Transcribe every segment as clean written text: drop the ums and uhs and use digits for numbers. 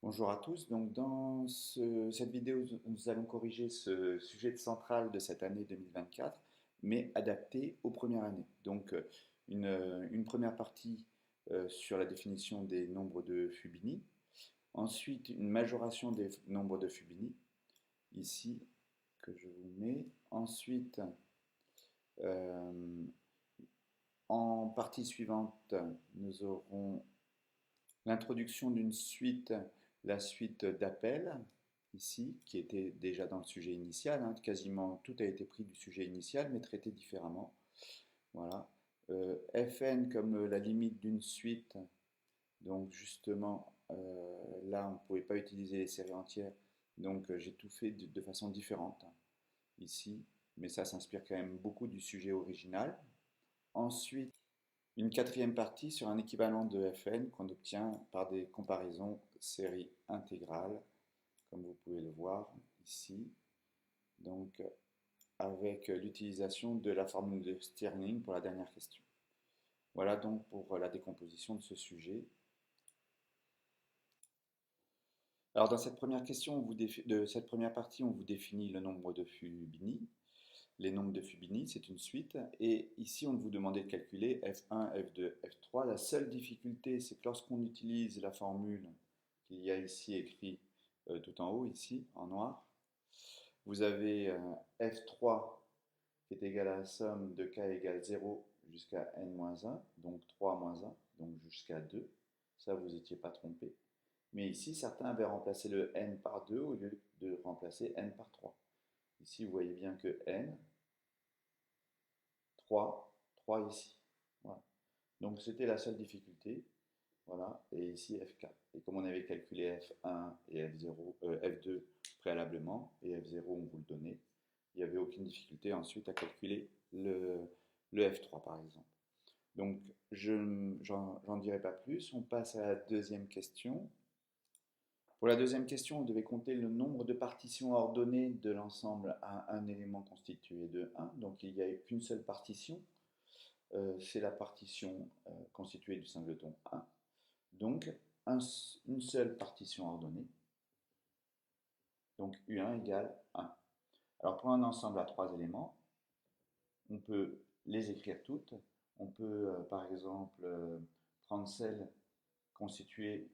Bonjour à tous. Donc dans cette vidéo, nous allons corriger ce sujet central de cette année 2024, mais adapté aux premières années. Donc une première partie sur la définition des nombres de Fubini. Ensuite, une majoration des nombres de Fubini, ici, que je vous mets. Ensuite, euh, en partie suivante, nous aurons l'introduction d'une suite, la suite d'appels, ici, qui était déjà dans le sujet initial. Hein. Quasiment tout a été pris du sujet initial, mais traité différemment. Voilà. Fn comme la limite d'une suite. Donc justement, là, on ne pouvait pas utiliser les séries entières. Donc j'ai tout fait de façon différente, hein, ici. Mais ça s'inspire quand même beaucoup du sujet original. Ensuite, une quatrième partie sur un équivalent de Fn qu'on obtient par des comparaisons série intégrale, comme vous pouvez le voir ici. Donc, avec l'utilisation de la formule de Stirling pour la dernière question. Voilà donc pour la décomposition de ce sujet. Alors, dans cette première question, de cette première partie, on vous définit le nombre de Fubini. Les nombres de Fubini, c'est une suite. Et ici, on vous demandait de calculer F1, F2, F3. La seule difficulté, c'est que lorsqu'on utilise la formule qu'il y a ici écrit tout en haut, ici, en noir, vous avez F3 qui est égal à la somme de k égale 0 jusqu'à n-1, donc 3 moins 1, donc jusqu'à 2. Ça, vous n'étiez pas trompé. Mais ici, certains avaient remplacé le n par 2 au lieu de remplacer n par 3. Ici, vous voyez bien que n, 3 ici. Voilà. Donc c'était la seule difficulté. Voilà. Et ici FK. Et comme on avait calculé F1 et F0, F2 préalablement, et F0 on vous le donnait, il n'y avait aucune difficulté ensuite à calculer le F3 par exemple. Donc j'en dirai pas plus. On passe à la deuxième question. Pour la deuxième question, on devait compter le nombre de partitions ordonnées de l'ensemble à un élément constitué de 1. Donc il n'y a qu'une seule partition. C'est la partition constituée du singleton 1. Donc, une seule partition ordonnée. Donc, U1 égale 1. Alors, pour un ensemble à 3 éléments, on peut les écrire toutes. On peut, par exemple, prendre celle constituée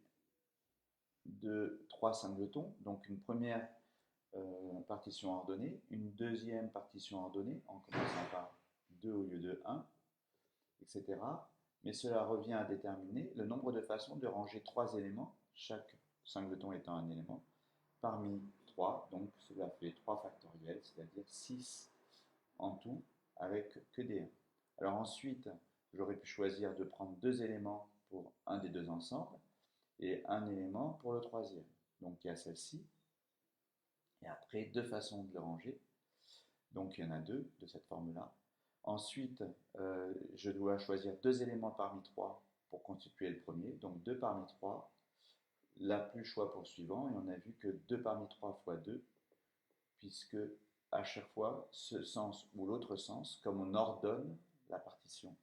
de 3 singletons. Donc, une première partition ordonnée, une deuxième partition ordonnée, en commençant par 2 au lieu de 1, etc. Mais cela revient à déterminer le nombre de façons de ranger 3 éléments, chaque singleton étant un élément, parmi 3. Donc cela fait 3 factoriels, c'est-à-dire 6 en tout, avec que des 1. Alors ensuite, j'aurais pu choisir de prendre 2 éléments pour un des deux ensembles et un élément pour le troisième. Donc il y a celle-ci. Et après, deux façons de le ranger. Donc il y en a deux de cette forme-là. Ensuite, je dois choisir deux éléments parmi trois pour constituer le premier. Donc 2 parmi 3, là plus choix pour le suivant. Et on a vu que 2 parmi 3 fois 2, puisque à chaque fois, ce sens ou l'autre sens, comme on ordonne la partition,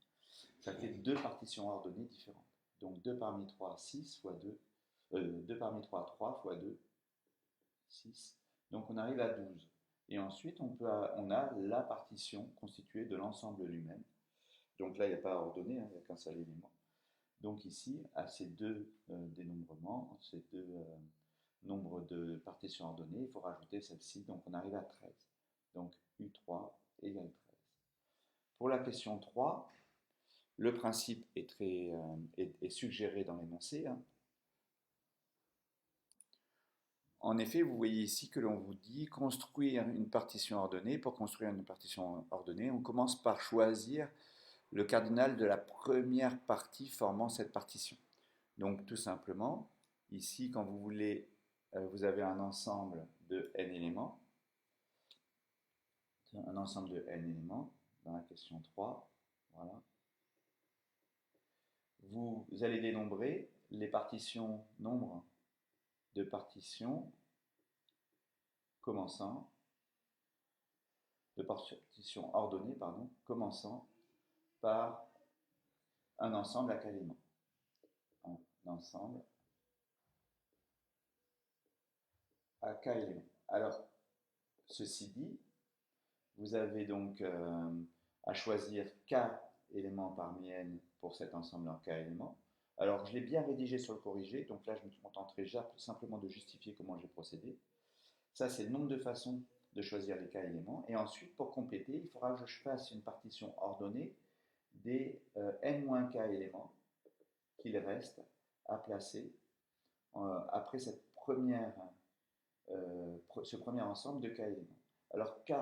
ça fait deux partitions ordonnées différentes. Donc 2 parmi 3, 6 fois 2. 2 parmi 3, 3 fois 2, 6. Donc on arrive à 12. Et ensuite, on a la partition constituée de l'ensemble lui-même. Donc là, il n'y a pas à ordonner, hein, il n'y a qu'un seul élément. Donc ici, à ces deux dénombrements, ces deux nombres de partitions ordonnées, il faut rajouter celle-ci, donc on arrive à 13. Donc U3 égale 13. Pour la question 3, le principe est suggéré dans l'énoncé. Hein. En effet, vous voyez ici que l'on vous dit construire une partition ordonnée. Pour construire une partition ordonnée, on commence par choisir le cardinal de la première partie formant cette partition. Donc tout simplement, ici, quand vous voulez, vous avez un ensemble de n éléments, dans la question 3, voilà. Vous allez dénombrer les partitions, nombre de partitions commençant, de partitions ordonnées, pardon, commençant par un ensemble à k éléments. Un ensemble à k éléments. Alors, ceci dit, vous avez donc à choisir k éléments parmi n pour cet ensemble en k éléments. Alors, je l'ai bien rédigé sur le corrigé, donc là, je me contenterai simplement de justifier comment j'ai procédé. Ça, c'est le nombre de façons de choisir les k éléments. Et ensuite, pour compléter, il faudra que je fasse une partition ordonnée des n-k éléments qu'il reste à placer après ce premier ensemble de k éléments. Alors k,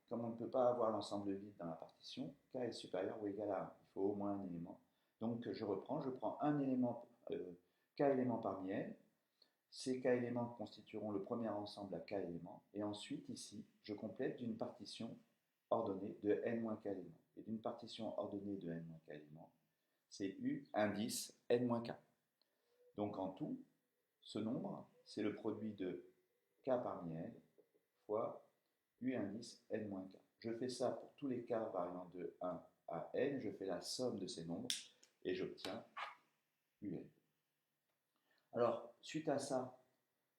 comme on ne peut pas avoir l'ensemble vide dans la partition, k est supérieur ou égal à 1. Il faut au moins un élément. Donc je prends un élément, k éléments parmi n. Ces k éléments constitueront le premier ensemble à k éléments. Et ensuite, ici, je complète d'une partition ordonnée de n-k éléments. Et d'une partition ordonnée de n-k éléments, c'est u indice n-k. Donc en tout, ce nombre, c'est le produit de k parmi n fois u indice n-k. Je fais ça pour tous les k variant de 1 à n, je fais la somme de ces nombres et j'obtiens un. Alors, suite à ça,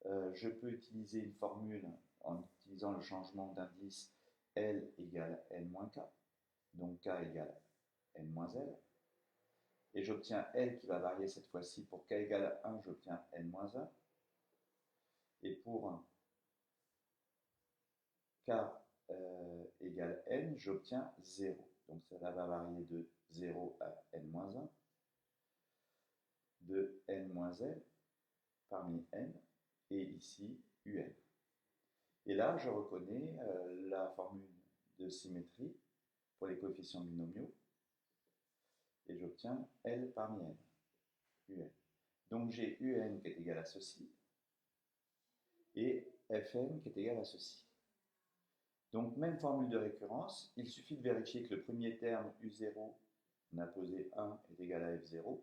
je peux utiliser une formule en utilisant le changement d'indice L égale n-k, donc k égale n-l, et j'obtiens L qui va varier cette fois-ci. Pour k égale 1, j'obtiens n-1, et pour k égale n, j'obtiens 0. Donc cela va varier de 0 à n-1, de n-l parmi n, et ici un. Et là, je reconnais la formule de symétrie pour les coefficients binomiaux, et j'obtiens L parmi n, un. Donc j'ai un qui est égal à ceci, et Fn qui est égal à ceci. Donc même formule de récurrence, il suffit de vérifier que le premier terme U0, on a posé 1, est égal à F0.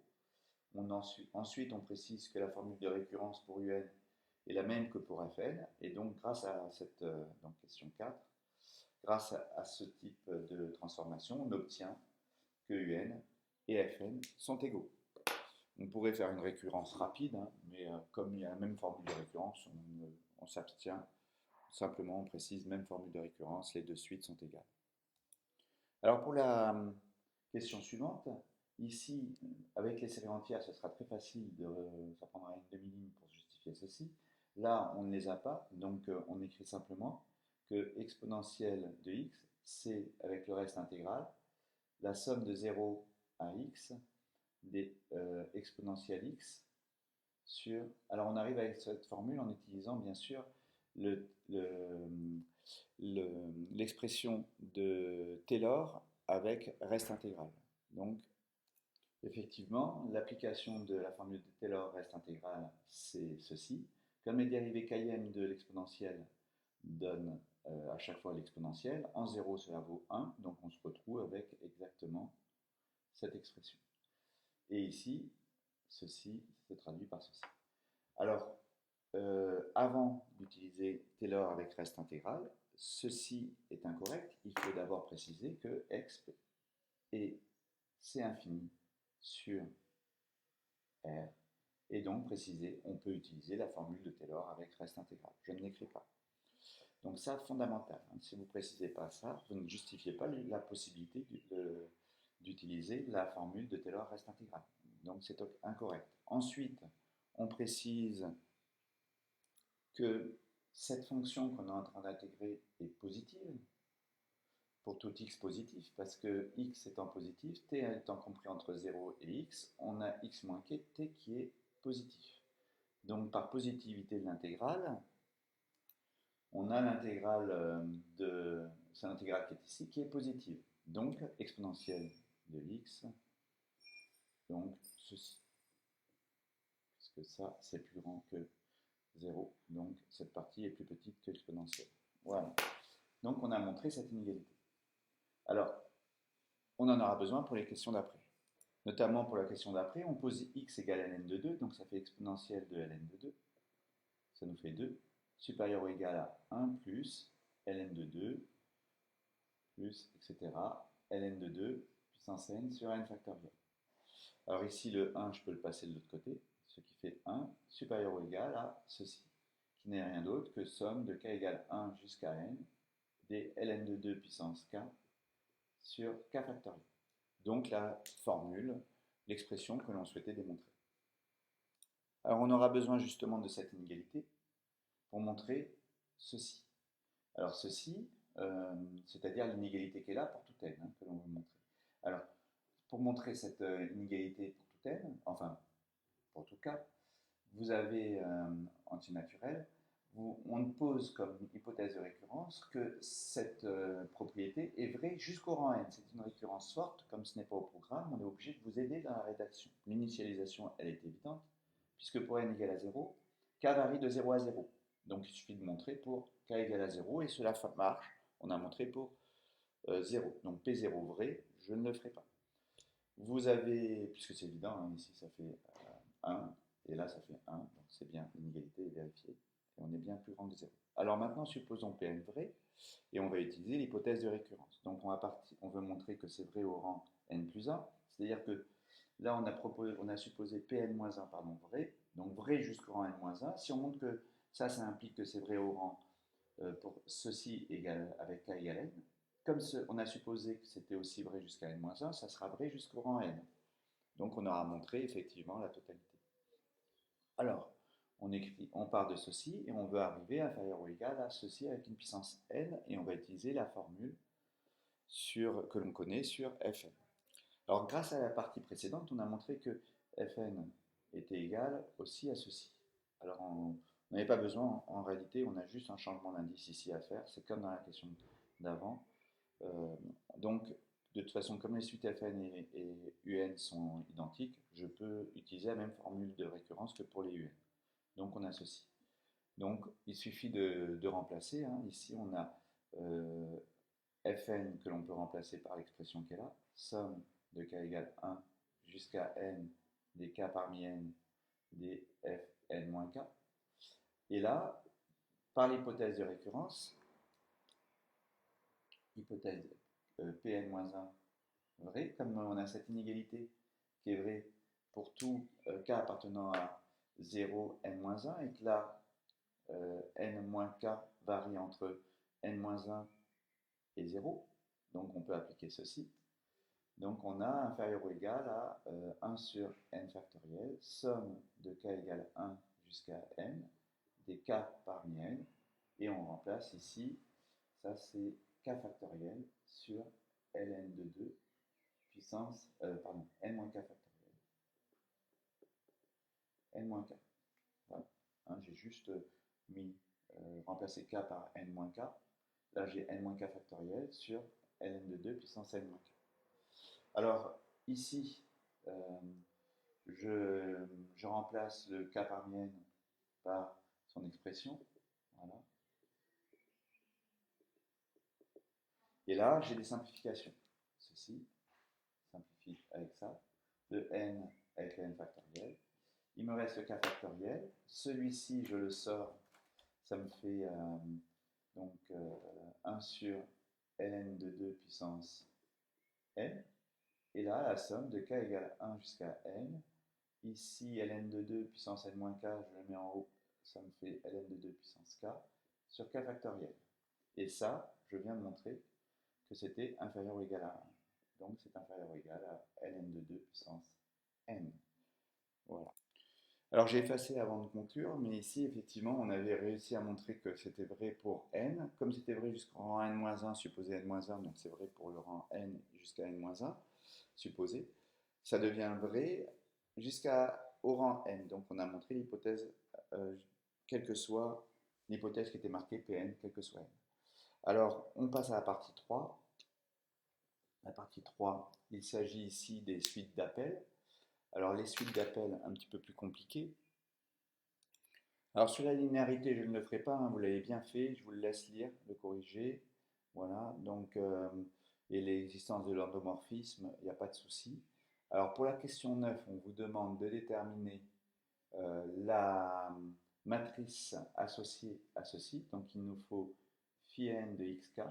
Ensuite, on précise que la formule de récurrence pour UN est la même que pour Fn, et donc grâce à cette donc question 4, grâce à ce type de transformation, on obtient que UN et Fn sont égaux. On pourrait faire une récurrence rapide, hein, mais comme il y a la même formule de récurrence, on s'abstient. Simplement, on précise même formule de récurrence, les deux suites sont égales. Alors pour la question suivante, ici, avec les séries entières, ce sera très facile, ça prendra une demi-ligne pour justifier ceci. Là, on ne les a pas, donc on écrit simplement que exponentielle de x, c'est avec le reste intégral, la somme de 0 à x des exponentielles x sur... Alors on arrive avec cette formule en utilisant bien sûr l'expression de Taylor avec reste intégral. Donc, effectivement, l'application de la formule de Taylor reste intégral, c'est ceci. Comme les dérivées km de l'exponentielle donnent à chaque fois l'exponentielle, en 0 cela vaut 1, donc on se retrouve avec exactement cette expression. Et ici, ceci se traduit par ceci. Alors, avant d'utiliser Taylor avec reste intégral, ceci est incorrect. Il faut d'abord préciser que exp est C infini sur R. Et donc préciser, on peut utiliser la formule de Taylor avec reste intégral. Je ne l'écris pas. Donc ça, fondamental. Hein. Si vous ne précisez pas ça, vous ne justifiez pas la possibilité d'utiliser la formule de Taylor reste intégral. Donc c'est incorrect. Ensuite, on précise que cette fonction qu'on est en train d'intégrer est positive, pour tout x positif, parce que x étant positif, t étant compris entre 0 et x, on a x moins t qui est positif. Donc par positivité de l'intégrale, on a l'intégrale c'est l'intégrale qui est ici, qui est positive. Donc exponentielle de x, donc ceci. Parce que ça, c'est plus grand que 0, donc cette partie est plus petite que l'exponentielle. Voilà. Donc on a montré cette inégalité. Alors, on en aura besoin pour les questions d'après. Notamment pour la question d'après, on pose x égale ln de 2, donc ça fait exponentielle de ln de 2. Ça nous fait 2, supérieur ou égal à 1 plus ln de 2, plus, etc. ln de 2 puissance n sur n factoriel. Alors ici, le 1, je peux le passer de l'autre côté, ce qui fait 1 supérieur ou égal à ceci, qui n'est rien d'autre que somme de k égale 1 jusqu'à n des ln de 2 puissance k sur k factoriel. Donc la formule, l'expression que l'on souhaitait démontrer. Alors on aura besoin justement de cette inégalité pour montrer ceci. Alors ceci, c'est-à-dire l'inégalité qui est là pour tout n, hein, que l'on veut montrer. Alors, pour montrer cette inégalité pour tout n, enfin, pour tout cas, vous avez antinaturel, on pose comme hypothèse de récurrence que cette propriété est vraie jusqu'au rang n. C'est une récurrence forte, comme ce n'est pas au programme, on est obligé de vous aider dans la rédaction. L'initialisation, elle est évidente, puisque pour n égale à 0, k varie de 0 à 0. Donc il suffit de montrer pour k égale à 0, et cela marche. On a montré pour 0. Donc P0 vrai, je ne le ferai pas. Vous avez, puisque c'est évident, hein, ici ça fait 1, et là ça fait 1, donc c'est bien, l'inégalité est vérifiée, et on est bien plus grand que 0. Alors maintenant, supposons Pn vrai, et on va utiliser l'hypothèse de récurrence. Donc on veut montrer que c'est vrai au rang n plus 1, c'est-à-dire que là on a supposé Pn-1 vrai, donc vrai jusqu'au rang n-1. Si on montre que ça implique que c'est vrai au rang pour ceci égale avec k égale n, comme on a supposé que c'était aussi vrai jusqu'à n-1, ça sera vrai jusqu'au rang n. Donc on aura montré effectivement la totalité. Alors, on part de ceci et on veut arriver inférieur ou égal à ceci avec une puissance n, et on va utiliser la formule que l'on connaît sur Fn. Alors grâce à la partie précédente, on a montré que Fn était égal aussi à ceci. Alors on n'avait pas besoin, en réalité on a juste un changement d'indice ici à faire, c'est comme dans la question d'avant. Donc de toute façon, comme les suites Fn et Un sont identiques, je peux utiliser la même formule de récurrence que pour les Un. Donc on a ceci. Donc il suffit de remplacer, hein. Ici on a Fn que l'on peut remplacer par l'expression qui est là, somme de k égale 1 jusqu'à n des k parmi n des fn moins k. Et là, par l'hypothèse de récurrence, hypothèse Pn-1 vrai, comme on a cette inégalité qui est vraie pour tout k appartenant à 0, n-1, et que là, n-k varie entre n-1 et 0, donc on peut appliquer ceci. Donc on a inférieur ou égal à 1 sur n factoriel, somme de k égale 1 jusqu'à n, des k parmi n, et on remplace ici, ça c'est k factoriel sur ln de 2 puissance, n-k factoriel, n-k. Voilà. Hein, j'ai juste remplacé k par n-k. Là j'ai n-k factoriel sur ln de 2 puissance n-k. Alors ici, je remplace le k parmi n par son expression. Voilà. Et là, j'ai des simplifications. Ceci simplifie avec ça. Le n avec le n factoriel. Il me reste le k factoriel. Celui-ci, je le sors. Ça me fait donc 1 sur ln de 2 puissance n. Et là, la somme de k égale 1 jusqu'à n. Ici, ln de 2 puissance n-k, je le mets en haut, ça me fait ln de 2 puissance k sur k factoriel. Et ça, je viens de montrer que c'était inférieur ou égal à 1. Donc c'est inférieur ou égal à ln de 2 puissance n. Voilà. Alors j'ai effacé avant de conclure, mais ici effectivement on avait réussi à montrer que c'était vrai pour n. Comme c'était vrai jusqu'au rang n-1, supposé n-1, donc c'est vrai pour le rang n jusqu'à n-1, supposé. Ça devient vrai jusqu'au rang n. Donc on a montré l'hypothèse, quelle que soit l'hypothèse qui était marquée Pn, quel que soit n. Alors on passe à la partie 3. La partie 3, il s'agit ici des suites d'appels. Alors les suites d'appels un petit peu plus compliquées. Alors sur la linéarité, je ne le ferai pas, hein, vous l'avez bien fait, je vous le laisse lire, le corriger. Voilà, donc, et l'existence de l'endomorphisme, il n'y a pas de souci. Alors pour la question 9, on vous demande de déterminer la matrice associée à ceci. Donc il nous faut phi n de xk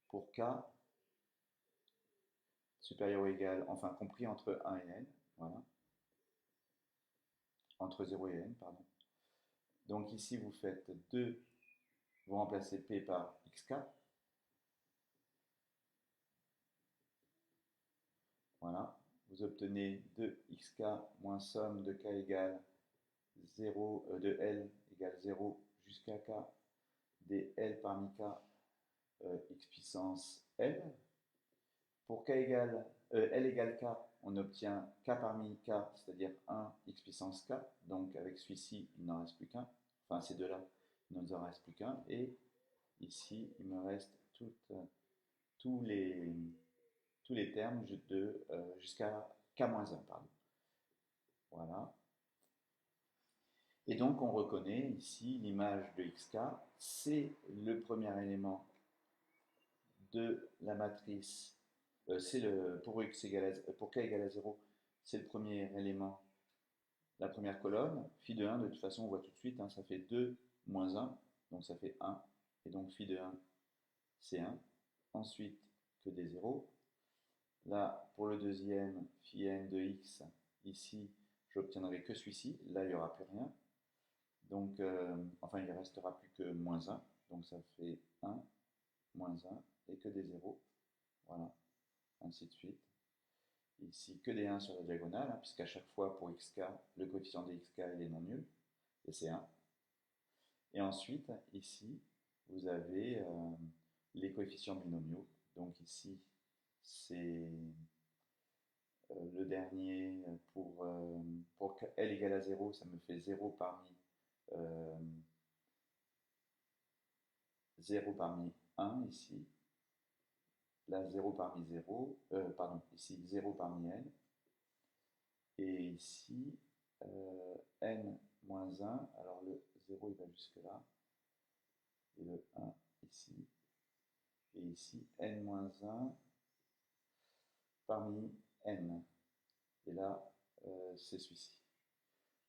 pour k supérieur ou égal, enfin compris entre 1 et n. Voilà. Entre 0 et n, pardon. Donc ici, vous faites 2, vous remplacez P par xk. Voilà, vous obtenez 2xk moins somme de k égale 0, de L égale 0 jusqu'à k dl parmi k x puissance L. Pour k égale, L égale k, on obtient k parmi k, c'est-à-dire 1 x puissance k. Donc avec celui-ci, il n'en reste plus qu'un. Enfin, ces deux-là, il ne nous en reste plus qu'un. Et ici, il me reste tous les termes jusqu'à k-1, pardon. Voilà. Et donc, on reconnaît ici l'image de xk, c'est le premier élément de la matrice, pour k égale à 0, c'est le premier élément, la première colonne. Phi de 1, de toute façon, on voit tout de suite, hein, ça fait 2 moins 1, donc ça fait 1. Et donc, phi de 1, c'est 1. Ensuite, que des 0. Là, pour le deuxième, phi n de x, ici, j'obtiendrai que celui-ci. Là, il n'y aura plus rien. Donc, enfin, il ne restera plus que moins 1. Donc, ça fait 1, moins 1, et que des 0. Voilà, ainsi de suite. Ici, que des 1 sur la diagonale, hein, puisqu'à chaque fois, pour xk, le coefficient de xk, il est non nul, et c'est 1. Et ensuite, ici, vous avez les coefficients binomiaux. Donc ici, c'est le dernier, pour L égale à 0, ça me fait 0 parmi 1 ici. Là, 0 parmi 0, pardon, ici 0 parmi n. Et ici, n moins 1, alors le 0 il va jusque là, et le 1 ici. Et ici, n moins 1 parmi n. Et là, c'est celui-ci.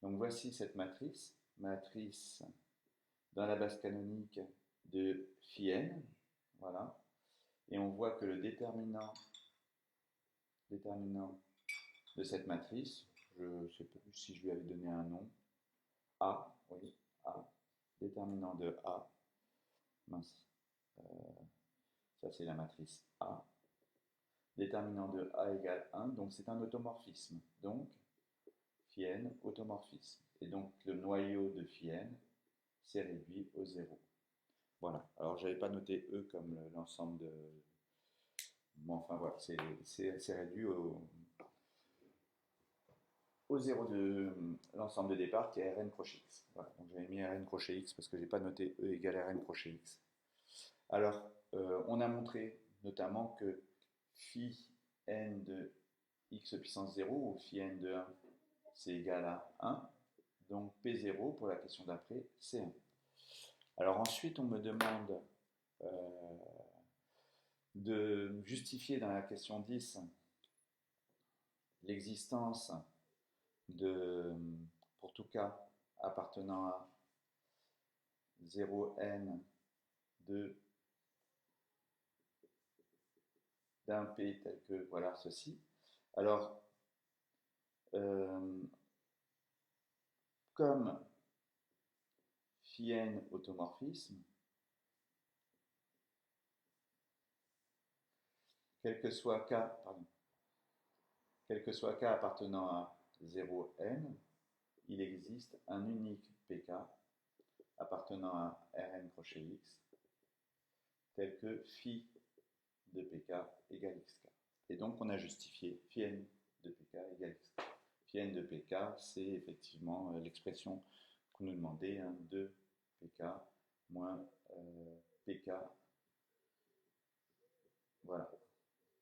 Donc voici cette matrice dans la base canonique de phi n. Voilà. Et on voit que le déterminant de cette matrice, je ne sais plus si je lui avais donné un nom, A, oui, A, déterminant de A, mince, ça c'est la matrice A, déterminant de A égale 1, donc c'est un automorphisme, donc phi n, automorphisme, et donc le noyau de phi n s'est réduit au 0. Voilà, alors je n'avais pas noté E comme l'ensemble de... Bon, enfin voilà, c'est réduit au 0 de l'ensemble de départ qui est Rn crochet x. Voilà, donc j'avais mis Rn crochet x parce que je n'ai pas noté E égale Rn crochet x. Alors, on a montré notamment que phi n de x puissance 0 ou phi n de 1, c'est égal à 1. Donc P0 pour la question d'après, c'est 1. Alors ensuite, on me demande de justifier dans la question 10 l'existence de, pour tout cas appartenant à 0n d'un P tel que voilà ceci. Alors, comme phi n automorphisme, quel que soit k appartenant à 0n, il existe un unique pk appartenant à Rn crochet x, tel que phi de pk égale xk. Et donc on a justifié phi n de pk égale xk. Phi n de pk, c'est effectivement l'expression qu'on nous demandait, hein, 2 pk moins pk, voilà,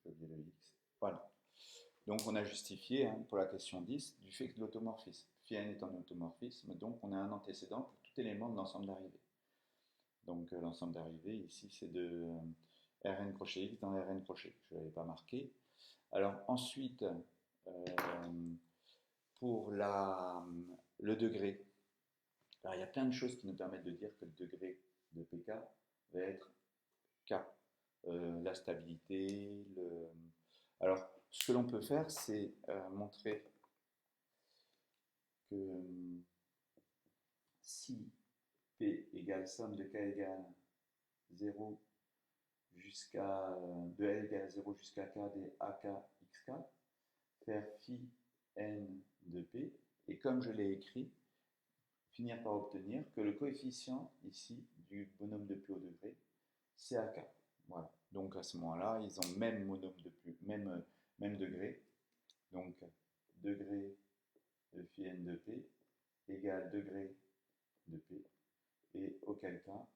j'ai oublié le x, voilà. Donc on a justifié, hein, pour la question 10 du fait que l'automorphisme, phi n est un automorphisme, donc on a un antécédent pour tout élément de l'ensemble d'arrivée. Donc l'ensemble d'arrivée ici c'est de Rn crochet x dans Rn crochet, je ne l'avais pas marqué. Alors ensuite, pour le degré, alors il y a plein de choses qui nous permettent de dire que le degré de pk va être k. La stabilité, alors ce que l'on peut faire, c'est montrer que si P égale somme de K égale 0 jusqu'à de L égale 0 jusqu'à K des AK XK, faire phi n de P, et comme je l'ai écrit, finir par obtenir que le coefficient ici du bonhomme de P au degré, c'est AK. Voilà. Donc à ce moment-là, ils ont même bonhomme de P, même degré. Donc degré de phi n de P égale degré de P. Et auquel cas,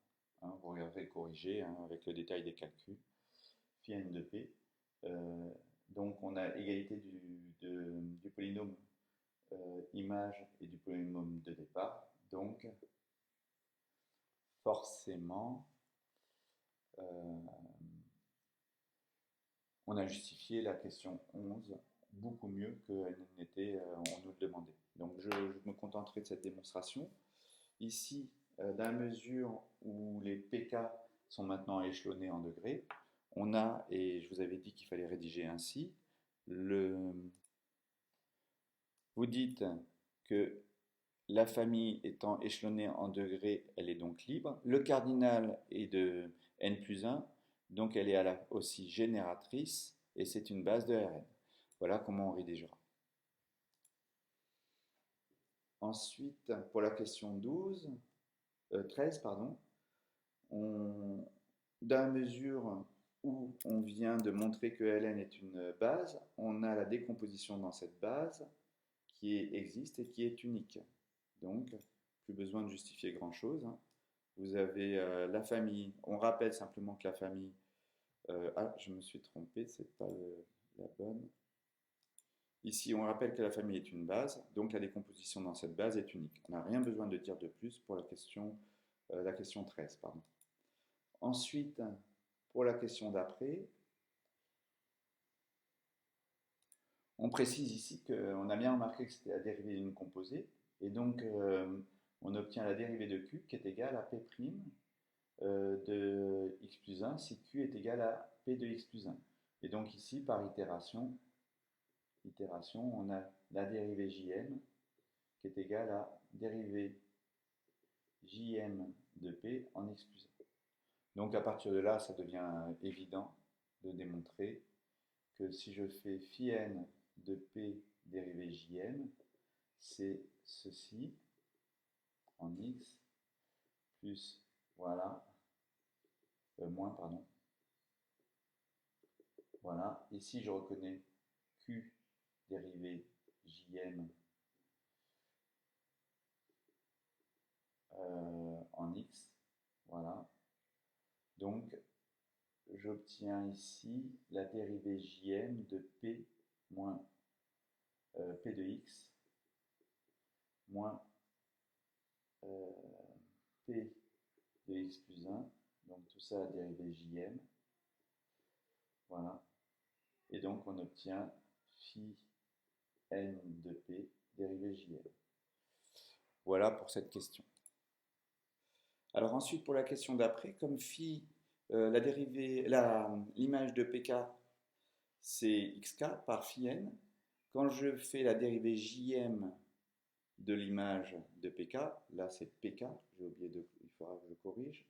vous regarderez corriger avec le détail des calculs, phi n de P. Donc on a égalité du polynôme image et du polynôme de départ. Donc forcément, on a justifié la question 11 beaucoup mieux qu'elle n'était, on nous le demandait. Donc je me contenterai de cette démonstration. Ici, dans la mesure où les pk sont maintenant échelonnés en degrés, on a, et je vous avais dit qu'il fallait rédiger ainsi, vous dites que la famille étant échelonnée en degrés, elle est donc libre. Le cardinal est de n plus 1, donc elle est aussi génératrice, et c'est une base de Rn. Voilà comment on rédigera. Ensuite, pour la question 13, pardon, dans la mesure où on vient de montrer que Ln est une base, on a la décomposition dans cette base qui existe et qui est unique. Donc, plus besoin de justifier grand-chose. Vous avez la famille, on rappelle simplement que la famille, je me suis trompé, c'est pas la bonne. Ici, on rappelle que la famille est une base, donc la décomposition dans cette base est unique. On n'a rien besoin de dire de plus pour la question 13. Pardon. Ensuite, pour la question d'après, on précise ici qu'on a bien remarqué que c'était la dérivée d'une composée, et donc on obtient la dérivée de Q qui est égale à P' de x plus 1 si Q est égal à P de x plus 1. Et donc ici, par itération, on a la dérivée Jm qui est égale à dérivée Jm de P en x plus 1. Donc à partir de là, ça devient évident de démontrer que si je fais phi n de P dérivée Jm, c'est ceci en x plus, voilà, moins, pardon. Voilà, ici je reconnais Q dérivée Jm en x, voilà. Donc j'obtiens ici la dérivée Jm de P moins P de x moins P de x plus 1, donc tout ça dérivée Jm, voilà. Et donc on obtient phi n de P dérivée Jm. Voilà pour cette question. Alors ensuite, pour la question d'après, comme phi, l'image de pk, c'est xk par phi n, quand je fais la dérivée jm de l'image de pk, là c'est pk, j'ai oublié il faudra que je corrige,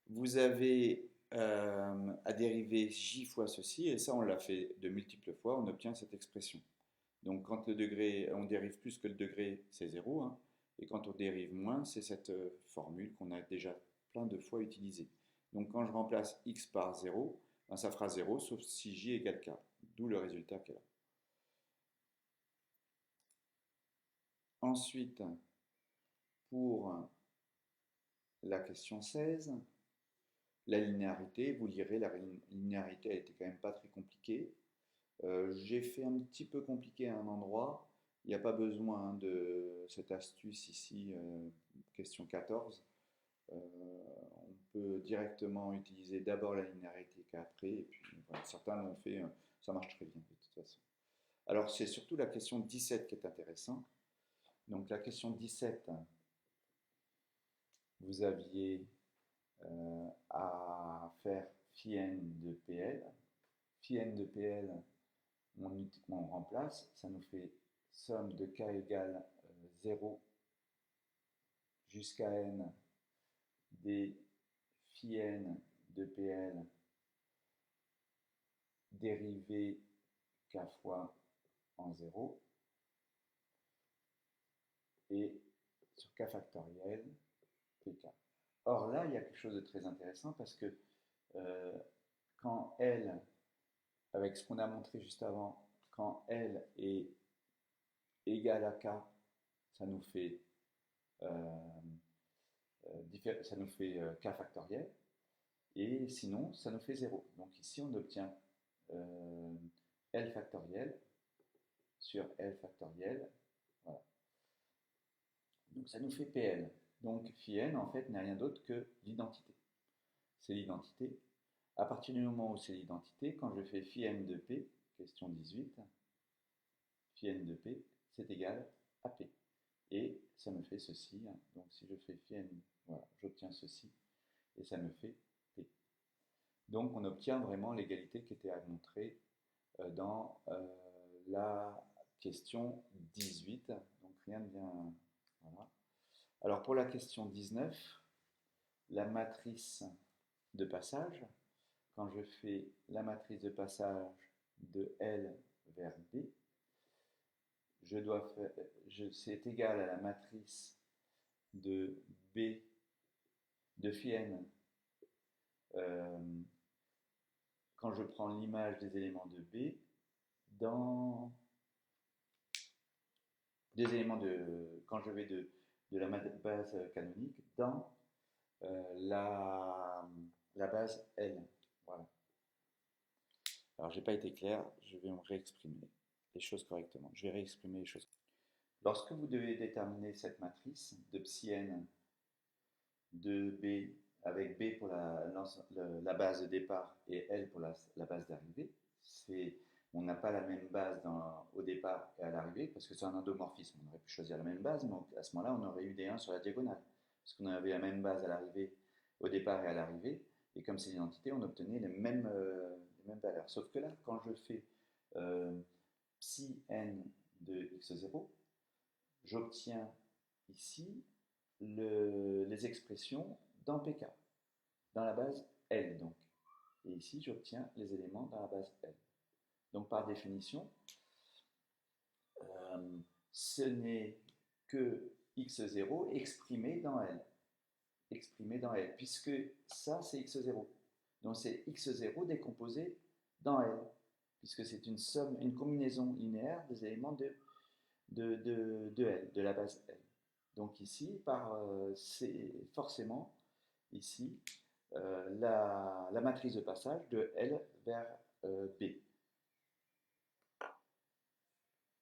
vous avez à dériver j fois ceci, et ça on l'a fait de multiples fois, on obtient cette expression. Donc quand le degré, on dérive plus que le degré, c'est 0, hein. Et quand on dérive moins, c'est cette formule qu'on a déjà plein de fois utilisée. Donc quand je remplace x par 0, ben ça fera 0, sauf si j égale k, d'où le résultat qu'elle a. Ensuite, pour la question 16, la linéarité, vous lirez, la linéarité elle était quand même pas très compliquée. J'ai fait un petit peu compliqué à un endroit. Il n'y a pas besoin de cette astuce ici, question 14. On peut directement utiliser d'abord la linéarité qu'après, et puis voilà, certains l'ont fait, ça marche très bien de toute façon. Alors c'est surtout la question 17 qui est intéressante. Donc la question 17, vous aviez à faire phi n de PL. Phi n de PL, on remplace, ça nous fait somme de k égale 0 jusqu'à n des phi n de PL dérivé k fois en 0 et sur k factoriel pk. Or là, il y a quelque chose de très intéressant parce que quand L, avec ce qu'on a montré juste avant, quand L est égal à K, ça nous fait, K factoriel, et sinon, ça nous fait 0. Donc ici, on obtient L factoriel sur L factoriel. Voilà. Donc ça nous fait PL. Donc phi n, en fait, n'est rien d'autre que l'identité. C'est l'identité. À partir du moment où c'est l'identité, quand je fais phi n de P, question 18, phi n de P, c'est égal à P. Et ça me fait ceci. Donc si je fais phi n, voilà, j'obtiens ceci. Et ça me fait P. Donc on obtient vraiment l'égalité qui était à montrer dans la question 18. Donc rien de bien... Voilà. Alors pour la question 19, la matrice de passage, quand je fais la matrice de passage de L vers B, je dois faire, c'est égal à la matrice de B de phi n quand je prends l'image des éléments de B dans des éléments de quand je vais de la base canonique dans la base L. Voilà. Alors, j'ai pas été clair, je vais me réexprimer les choses correctement. Je vais réexprimer les choses. Lorsque vous devez déterminer cette matrice de psi n de B, avec B pour la base de départ et L pour la base d'arrivée, on n'a pas la même base au départ et à l'arrivée, parce que c'est un endomorphisme. On aurait pu choisir la même base, mais à ce moment-là, on aurait eu des 1 sur la diagonale, parce qu'on avait la même base à l'arrivée, au départ et à l'arrivée, et comme c'est l'identité, on obtenait les mêmes valeurs. Sauf que là, quand je fais psi n de x0, j'obtiens ici les expressions dans pk, dans la base L donc. Et ici, j'obtiens les éléments dans la base L. Donc par définition, ce n'est que x0 exprimé dans L. Exprimé dans L, puisque ça, c'est x0. Donc c'est x0 décomposé dans L, puisque c'est une somme, une combinaison linéaire des éléments de L, de la base L. Donc ici, c'est forcément ici la matrice de passage de L vers B.